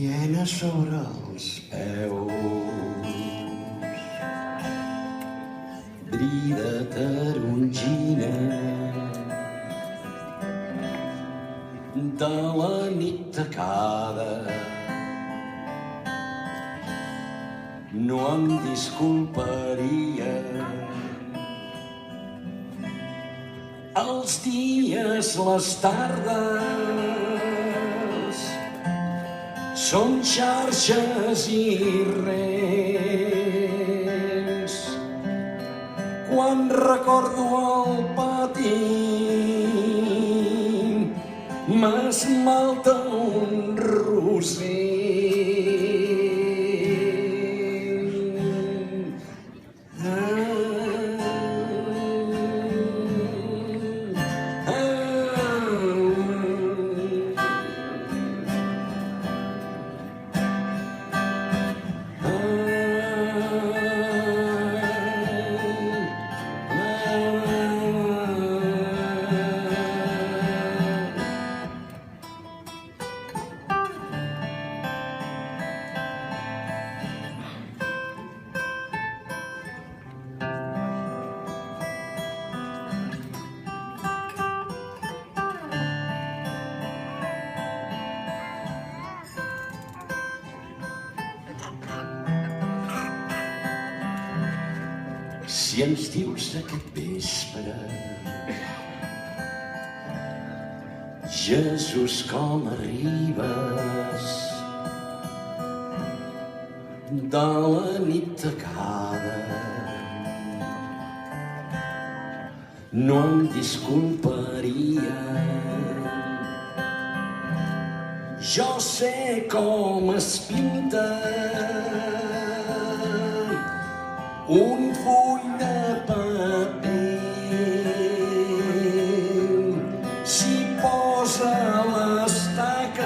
Llena sobre els peus, bri de tarongina de la nit tacada. No em disculparia els dies, les tardes són xarxes i res. Quan recordo el pati m'esmalta un roser. Si ens dius aquest vespre, Jesús, com arribes de la nit tacada, no em disculparia. Jo sé com es pinta un full de paper, s'hi posa les taques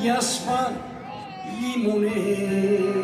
i es fa llimoner.